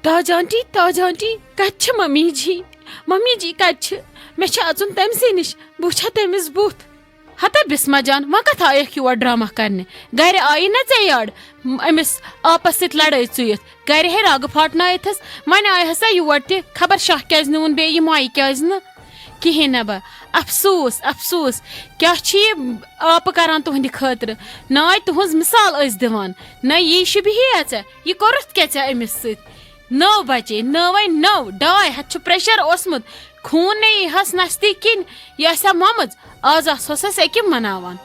ताज aunty कत mummy जी कत मे अचुन तमसे निश बह तमिस बुथ हता बिस्मा जान वह कत आयक योर ड्रामा करने गर आई ना ऐ यार अमिस आपस सत लड़ाई चुत गर हे रग फाटनस वन आय हसा योर त खबर शाह क्या नुन बे माई क्या कहें ना बह अफसोस क्या आप करान तुहंद खतर ना तुहज मिसाल दिवान ना यह बिहे ये कोरत क्या अमिस सत 9 बजे 9 2 हथ प्रेशर ओसमुत खून ने हस नजदीक किन यह ममज आज आस अकिम मनावान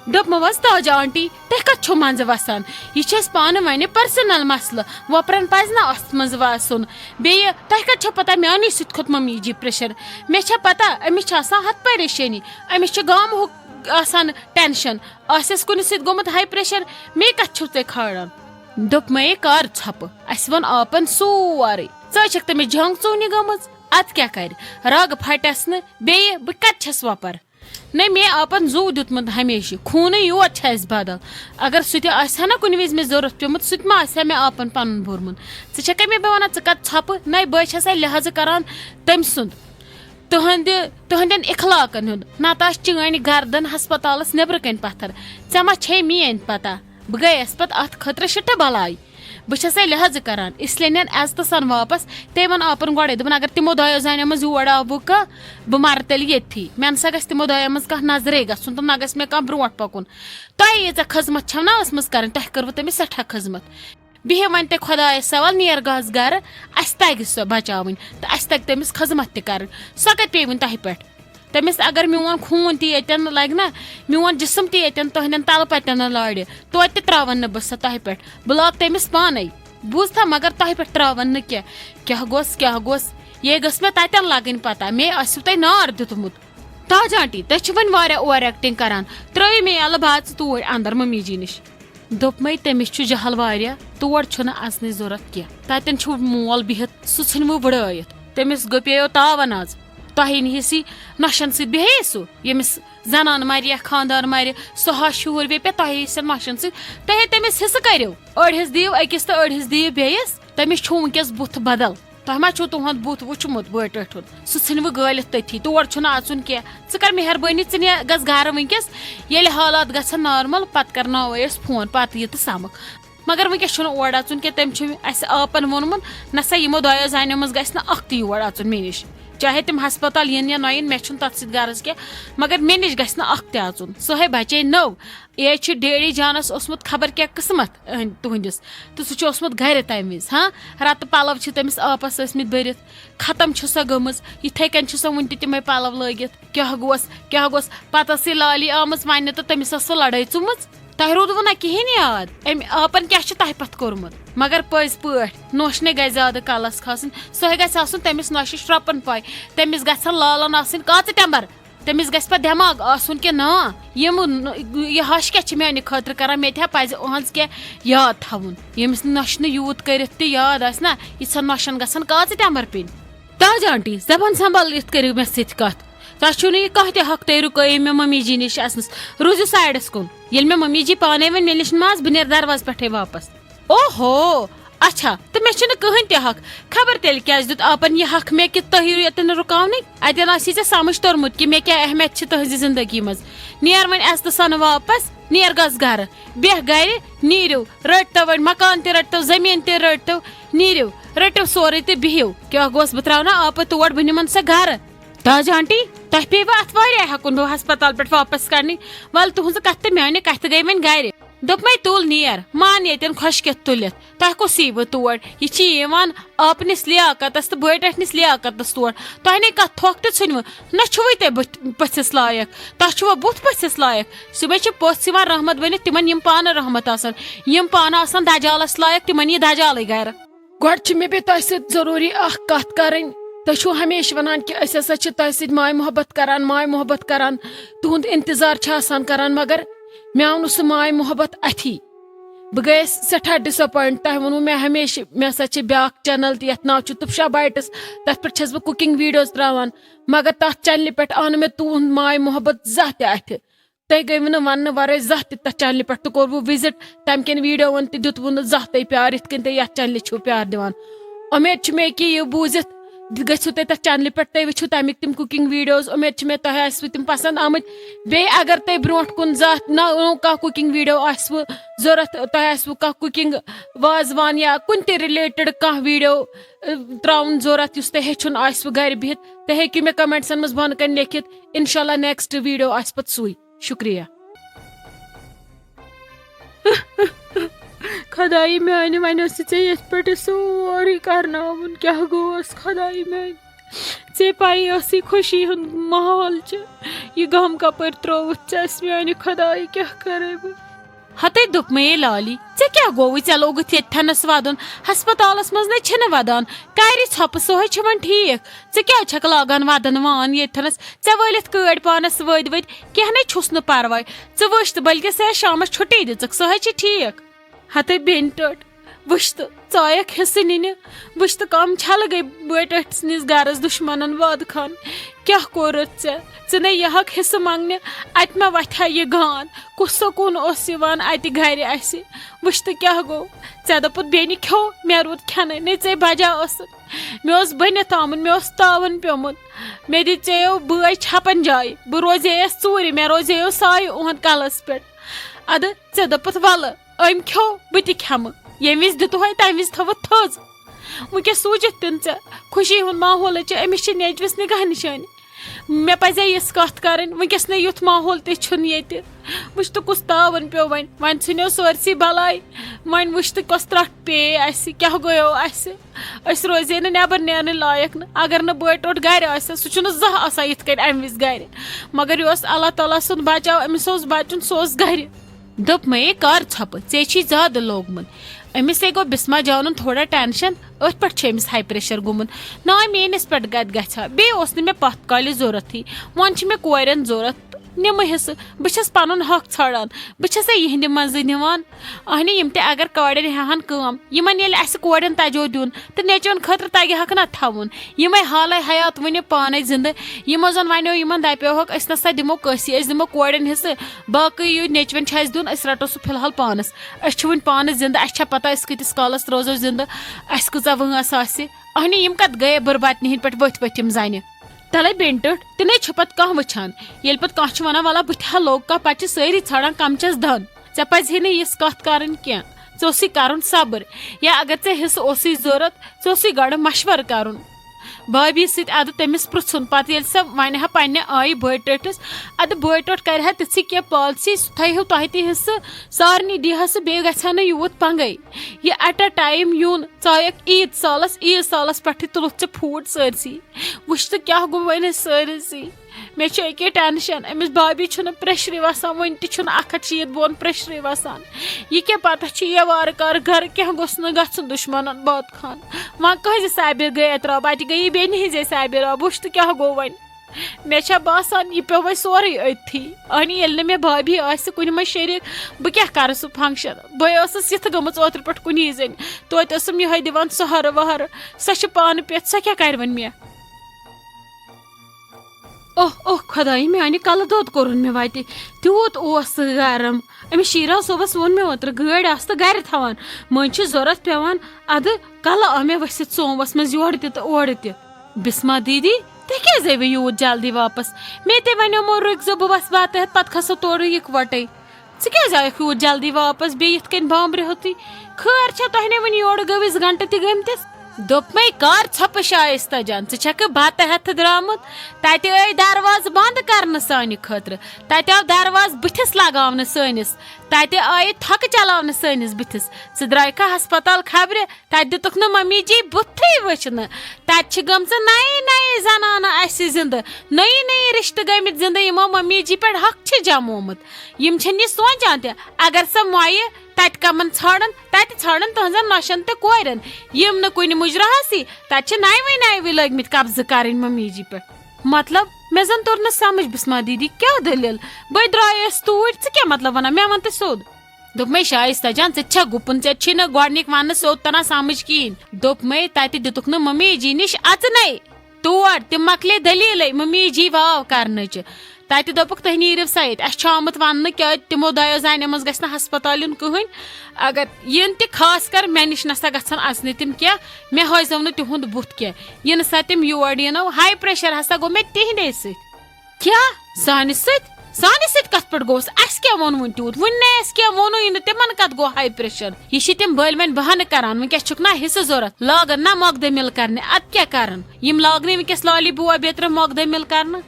दोपमस ताज आंटी तह कत मंज वसान यह पान वन पर्सनल मसल वपरन पज ना अत मज वसन बे तह कत पता मानी सत खोत मम्मी जी प्रेशर मे पता अमिस हथ परेशानी अमिस गाम टेंशन आस कुन सत गोमुत हाई प्रेशर मे कत छो ते खाड़ान दोप मे कर छप अस वन आपन सोरे चक तमिस जंग चोनी गमज अत क्या कर रग फटस न बे बह कत छस वपर न मे आपन जू दुतमुत हमेशा खून योत बदल अगर सह ना कुन विज मे जरूरत पेमुत सह मा मे आपन पन भोरमुत चे मे वन कत छप न बह लिहाज करान तम सुंद तुहंदन इखलाकन हुंद ना चीन गर्दन हस्पताल नबर कन पत्थर ऐ मा छे मेन पता बह गयस पत अत खतर शिट बलाई बह लिहाज करान इसलिए नन एज सन वापस ते वन आपन गोड़े दोपन अगर तिमो दो जान मज योर आव बह कह बह मर तेल ये मे ना गि तिमो दो मज कह नजरे गन तो ना गि मे कह ब्रो पकुन तह ये खजमत छव ना कर तह कर तमिस सठा खजमत बिह वन ते खुदायस सवाल नियर गस गर अस तग सो बचावन तो अस तग तमिस खजमत कर सो कत पे तह पे तमिस अगर मोन खून तन लग ना मोन जिसम तन तुहन तल पतन लाड़ तो त्रावन बह सह तह पे बह लाग तमिस पान बूझा मगर तह पे त्रावन क्या गोस ये गस मे तन लगन पता मे आसो तह नार दितमुत ताज आंटी तह वन ओवर एक्टिंग करान त्रो मे अल बात तोड़ अंदर मम्मी जी निश दोप मे तमिस जहल वारिया तोड़ अचन जरूरत कह ततन मोल बिहत सह इन वो बड़ाइत तमिस गपेयो तावन आज तह नीसी नशन सत बेहे सह यमिस जनान मर या खानदार मर सह शूर वे पे तह नशन सह तमिस हिस्स करो अड़िस दिव अकिस तो अड़िस दिव बेस तमिस वनकस बुथ बदल तह मा तुहद बुथ वुचमुत बट सह इन गलित तथी तोड़ अचुन कह कर मेहरबानी गस गर वनकस ये हालात गन नॉर्मल पत कर फोन पत ये समख मगर वनकस ओर अचुन कह तम आपन वोनमुत नसा यमो दो जानो मज गि योर अचुन मे निश चाहे तुम हस्पताल इन या नयन मे तथ गर्ज कह मगर मे निश गि अचुन सह बचे नौ ये डेडी जानस ओसमुत खबर क्या किस्मत तुहंदिस तो सह ओसमुत गर तम विज हाँ रत पलव तमिस आपस भरित खत्म सह गमज इथे कन सह वन तमें पलव लगित क्या गोस पतः लाली आम वन तो तमिस सह लड़ाई चुमच तह रूद ना कहें याद आपन क्या तह पत कोर्मुत मगर पज पे नोशने गई ज्यादा कलस खसन सह गन तमिस नोश श्रपन पाई तमिस गन लालन काच टेम्बर तमिस गि दिमाग आसन कि ना यह हश क्या मे खतर कर मे पज अहज क्या याद थवन यमिस नोशन यूत कर याद ना यह नोशन गसन काच टेम्बर पिन ताज आंटी जबान संभाल करो मे सत कत तह कह हक तुम रुकये मे मम्मी जी निश रूजू साइडस कुन ये मे मम्मी जी पाने वन मे निश माज बह दरवाज पे वापस ओहो अच्छा तो मे कहन त हक खबर तेल क्या दुत आपन यह हक मे कि तुह यन रुकावन अतन आसी समझ तोरमुत कि मे क्या अहमियत तुहज जिंदगी मज नेर वन एस सन वापस नेर गस गर बेह गर नीरव रटो वन मकान त रटो जमीन त रटो नीरव रटो सोरे तो बिहव क्या गोस बह त्राव आप तोड़ बह निमन सा गर ताज आंटी तह पे अत हकुन बह हस्पताल पे वापस करनी वल तुहज कत मे कत गई वन गर दोप मे तुल नेर मान ये खुशक तुलित तह को सी बह तोड़ यह आपनिस लियाकतस तो बटस लियाकतस तोड़ तह ने कत थोक तो नुव ना ते पथिस लायक तह बुथ पथिस लायक सुबह पथ रहमत बन तिमन पान रहमत पान दजालस लायक तिमन यह दजाल गर गोड़ मे तह जरूरी कत कर तुम हमेशा वनान कि असा तह माय मोहब्बत करान तुहद इंतजार करान मगर मे आव सह माय मोहब्बत अथी बह गयस सठा डिसअपॉइंट तह वो मे हमेशा मे हसा ब्या चैनल तथ नाव तुपशा बाइट्स तथ पे बह कुकिंग वीडियोज त्रावान मगर तथ चैनल पे आन मे तुहद माय मोहब्बत जह अथ तह गई वन वर जह तथ चैनल पे तो कोर वो विजिट तम कन वीडियो वन दुत वो जह तह प्यार इत कन तह चैनल छो प्यार दिवान उम्मीद मे कि यह बूजित गो तथ चैनल पे तुम वो तमिक तम कुकिंग वीडियोज उम्मीद मे तुम तम पसंद आमत बे अगर तुम ब्रोट कुन जात नौ कह कुकिंग वीडियो आसव जरूरत तुम कह कुकिंग वाजवान या कुन ते रिलेटेड कह वीडियो त्राउन जरूरत तुम हेचुन आसव घर बिहित तुम हेकि मे कमेंट्सन मज बन कन लिखित इंशाल्लाह नेक्स्ट वीडियो आस पत सुई शुक्रिया खदाई मैंने वन ये पे सोरी करना क्या गोस खदाई मैं ऐ पाई खुशी हुंद माहौल यह गम कपर त्रोवत मैंने खदाई क्या करे बह हते दुप मे लाली ऐ क्या गो ऐ लोगुत येथनस वदन हस्पतालस मज न वदान कारी छप सोहे वन ठीक ऐ क्या छक लागान वदन वान येथनस ऐ वलित कड़ पानस वद वद क्या न छुस न परवाय ऐ वुच बल्कि ऐ शामस छुट्टी दिख सोहे ठीक हते बेन टट वुच तो चायक हिस्स नीन वुच तो कम छल गई बट निस गरस दुश्मन वाद खान क्या कोरत ऐ न यह हिस्स मंगने अत मे वथा यह गान कुस सुकून अत घर अस वुच तो क्या गो ऐ दोपुत बेन खो मे रूद खेन न ऐ बजा मे बनित आमुत मे तावन प्योमुत मे दियो बय छपन जाय बह रोजे चूर मे रोजे साय उहद कलस पे अद ऐ दोपुत वल अम खो बह खेम ये विज दित तम विज थो थोज वो क्या सूचित तुन ऐ खुशी हुंद माहौल अमिस नेचवस निगाह निशानी मे पजे यस कत कर वनकस न युथ माहौल ये वुच तो कुस तावन पे वन वन सुनो सरसी बलाई वन वुच तो कस त्रट पे क्या गयो अस रोजे नबर नेर लायक न अगर न बट ओट गर सह जह इत अम विज गर मगर यह अल्लाह ताला सुन बचाव अमिस बचन सह गर दोप मे कर छप ऐ ज्यादा लोगमुत अमिस गो बिस्मा जान थोड़ा टेंशन अथ पे अमिस हाई प्रेशर गुमुत ना मेनिस पे गत गा बे मे पत काल जरूरत वन मे कोरन जरूरत निम हिस्स बस पन हक ाड़ान बस यहंद मज निवान अहन यम ते अगर कड़न हेहन कम इन कड़न तजो दिन तो नेचन खतर तगि हक ना थवन यम हाल हयात वन पान जिंद यमो जन वनो इन दपोक नसा दिमो कसी दिमो कड़न हिस्स बाकी नेचवन दिन रटो सह फिलहाल पानस वन पान जिंद पता कतिस कालस रोजो जिंद कचा वस अहन यम कत गए बर्बाद हिंद पे वथ वथ जन तले बेन टट तिन पत कह वुचान ये पे कह वन वाला बह लोग कह पे सारी ाड़ान कम चस धन ऐ पजि ना यस कत कर ऐ कर सब्र या अगर ऐ हिस्स जरूरत ऐ गड़ मशवर कर भाभी सद तमिस पृन पे सह वन हा पे आई बड़ टटस अद बड़ टट कर ति क्या पॉलिसी सह थो तह हिस्स सारे दिहस बे ग यूत पंगे यह एट अ टाइम यून चायक ईद सालस पे तुलुक फूड सरसी वुच तो क्या गो वन सरसी मे अके टेंशन अमिस भाभी प्रेशर वसान वन तशीत बोन प्रेशर वसान यह क्या पता ये वार कार घर क्या गोस न दुश्मन बात खान वह कह साबिर गई अत बत गई बेन हिजे साबिर वुच तो क्या गो वन मे बासान यह पे वो सोरे अथी अहन ये मे भाभी कुन मे शरीक बह क्या कर सह फंक्शन बस यथ गमच ओतर पे कुन जन तोतम यह दिवान सहर वहर सह पान पे सह क्या कर वन मे ओह ओह खुदाई मानी कल दोद कोरुन मे वत तूत गरम अमिस शीरा सोबस वोन मे ओतर गाड़ तो गर थवान मन जरूरत पेवान अद कल आ मे वसित सोमवस मज योर तोर बिस्मा दीदी तुह क्या यूत जल्दी वापस मे ते वनो रुकजो बह वस बात पे खसो तोर इकवटे क्या यूत जल्दी वापस बे यथ कन बाम्ब्रे होती खैर तुह ने वन योर गविस घंटे त गमतिस दोप मे कर छप शाइस्ता जान क बत हेथ द्रामुत तत आई दरवाज बंद कर सान खतर तत आव दरवाज बुथिस लगावन सनिस तत आई थक चलावन सनिस बुथिस ज द्रायक हस्पताल खबरे तत दितुक न मम्मी जी बुथी वचन तत गम नई नई जनाना अस जिंद नई नई रिश्त गमित जिंद यमो मम्मी जी पे हक जमोमुत यम यह सोचान त अगर सह मोये तत कमन ाड़न तत ाड़न तहजन नशन तो कोरन यम न कुन मुजरहसी तत नवे नवे लगमित कब्ज कर मम्मी जी पे मतलब मे जन तोर न समझ बिस्मा दीदी क्या दलील बह द्रायस तूर क्या मतलब वन मे वन तो सोद दोप मे शाइस्ता जान ऐ गुपन ऐ न गोडनिक वन सोद तना समझ कहें दोप मे तत दितुक न मम्मी जी निश अचन तोर तम मकले दलील मम्मी जी वाव कर तति दोपक तुह नीरिव सत अस आमुत वन क्या तमो दयो जानो मज गस हस्पताल कहीं अगर इन त खास कर मे निश नसा गन अचन तम क्या मे हजो न तिहुंद बुत क्या इन सा तम योर यनो हाई प्रेशर हसा गो मे तिहदे क्या सानिस कत पे गोस अस क्या वोन वन तूत वन क्या वोनो इन तिमन कत गो हाई प्रेशर यह तम बल वन बहान करान वनकस ना हिस्स जरूरत लागन ना मकद मिल करने अत क्या करन यम लागने वनकस लाली बुआ बेतर मकद मिल करना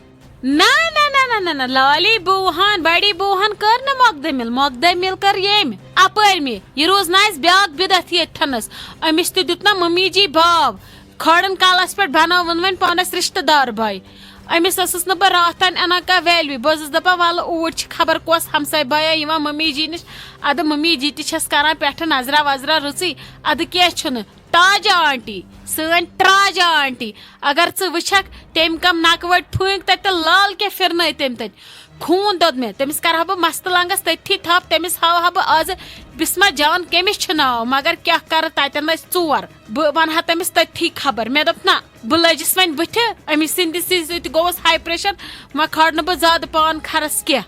ना ना ना ना ना ना लाली बुहान बड़ी बुहान कर ना मकद मिल कर येम अपर मे यह रोज ना ब्याक बिदत ये ठनस अमिस तो दुत ना मम्मी जी भाव खड़न कालस पे बनावन वन पानस रिश्तेदार भाई अमिस स बह रातन अना कह वैल्यू बस दपा वाल ऊर खबर कस हमसाय बाया मम्मी जी निश अद मम्मी जी तस कर पे नजरा वजरा रुचि अद क्या ताजा आंटी सन ट्राजा आंटी अगर च वक तम कम नकवट फूक तत लाल क्या फिरन तम तत खून दोद मे तमिस कर बह मस्त लंगस तथी थप तमिस हाव बह आज बिस्मा जान कमिस नाव मगर क्या कर ततन चोर बह वन तमिस तथी खबर मे दोप ना बह लजिस वन बुथ अमिस सत गोस हाई प्रेशर व खड़ बह ज्यादा पान खरस क्या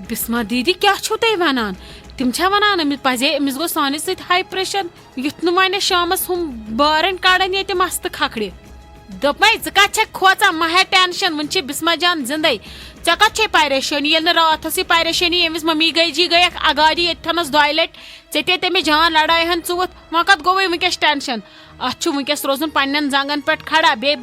बिस्मा दीदी क्या छो तुम वनान तम वन अमिस पजे अमिस गो सानिस सत हाई प्रेशर युथ न वन शामस हम बारन कड़न ये मस्त खखड़ दोप कत खोचा मह टेंशन वन बिस्मा जान जिंदे चे कत परेशानी ये रात परेशानी यमिस मम्मी गई जी गई अगाड़ी ये दो लट चे तमें जान लड़ाई हन चुत वह कत गो वनकस टेंशन अत वनकस रोजन पन्न जंगन पे खड़ा बे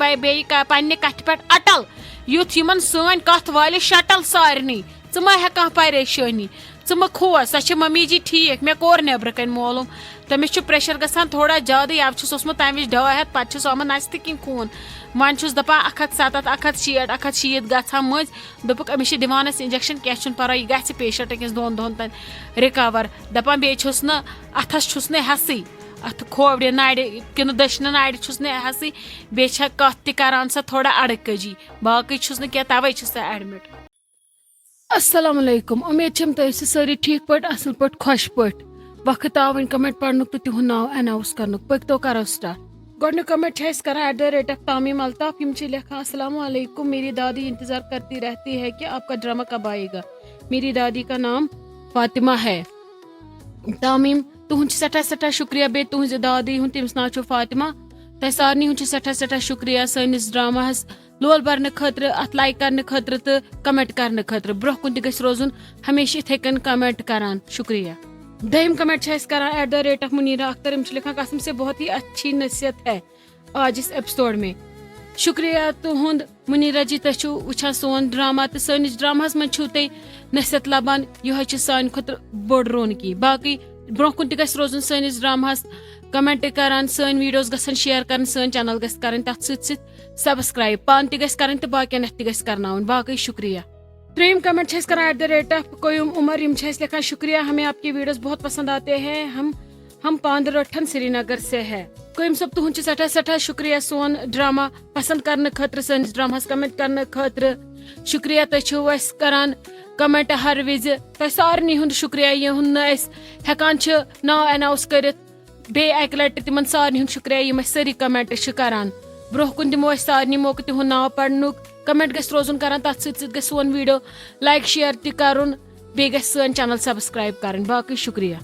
पन्ने कथ पे अटल युथ यमन सन कथ वाले शटल सारनी च मा कह परेशानी च म खोस सो मम्मी जी ठीक मे कोर नबर कन मालूम तमिस प्रेशर गसान थोड़ा ज्यादा अब ओसमुत तम वज 200 पे आमन नस तक खून वन दपान 170 160 160 गसान मज दोपक अमिस दिवानस इंजेक्शन क्या पर्वा यह ग पेशेंट अकिस 2 दोहन तन रिकवर दपान बेस न अथस हसी अथ खोवड़ नाड़ कि दशन नाड़ हसी बे कत तरान सा थोड़ा अड़कजी बाकी क्या तवे एडमिट। अस्सलाम वालेकुम उम्मीद छम तुम सारी ठीक पे असल पे खुश पे वक्त आव वन कमेंट पढ़नुक तो तुहद नाव अनाउंस करनुक पकतो करो स्टार्ट गोडन कमेंट कर @तामीम अल्ताफ यम लिखा अस्सलाम वालेकुम मेरी दादी इंतजार करती रहती है कि आपका ड्रामा कब आएगा। मेरी दादी का नाम फातिमा है। तामीम तुहद सठा शुक्रिया बे तुहज दादी हूँ तमिस नाव फातिमा तह सारनी हूँ सठा शुक्रिया सैनिस ड्रामा लोल भरने खतर अत लाइक करने खतर तो कमेंट करने खतर ब्रोह कुन गस रोजन हमेशा इथे कन कमेंट करान शुक्रिया। दम कमेंट करान @मुनीरा अख्तर लिखा कसम से बहुत ही अच्छी नसीहत है आज इस एपिसोड में। शुक्रिया तुहद मुनीरा जी तु वुचान सोन ड्रामा तो सैनिस ड्रामास मन तुम नसीहत लबान यह सान खुद बोड़ रोनकी बाकी ब्रोह कुन गस रोजन सैनिस ड्रामास कमेंट करान सन वीडियोस गसन शेयर कर सन चैनल गस करन तथ सित सब्सक्राइब पान त गस करन त बाकियन त गस करनाउन बाकी शुक्रिया। त्रीम कमेंट करान @कोयुम उमर यम लिखा शुक्रिया हमें आपकी वीडियोस बहुत पसंद आते हैं हम पांदरठन श्रीनगर से है। कोयुम सब तुहद सठा शुक्रिया सोन ड्रामा पसंद करने खतर सन ड्रामास कमेंट करने खतर शुक्रिया तुम करान कमेंट हर विज तह सारनी हुंद शुक्रिया यहुंद हेकान नाव अनाउंस करित बे अक लट तिमन सारनी हुंद शुक्रिया यम सारी कमेंट करान ब्रोह कुन दिमो सारनी मौके तिहुंद नाव पढ़नुक कमेंट गस रोजन करान तथ सित गस सोन वीडियो लाइक शेयर त करुन बे गस सन चैनल सब्सक्राइब करन बाकी शुक्रिया।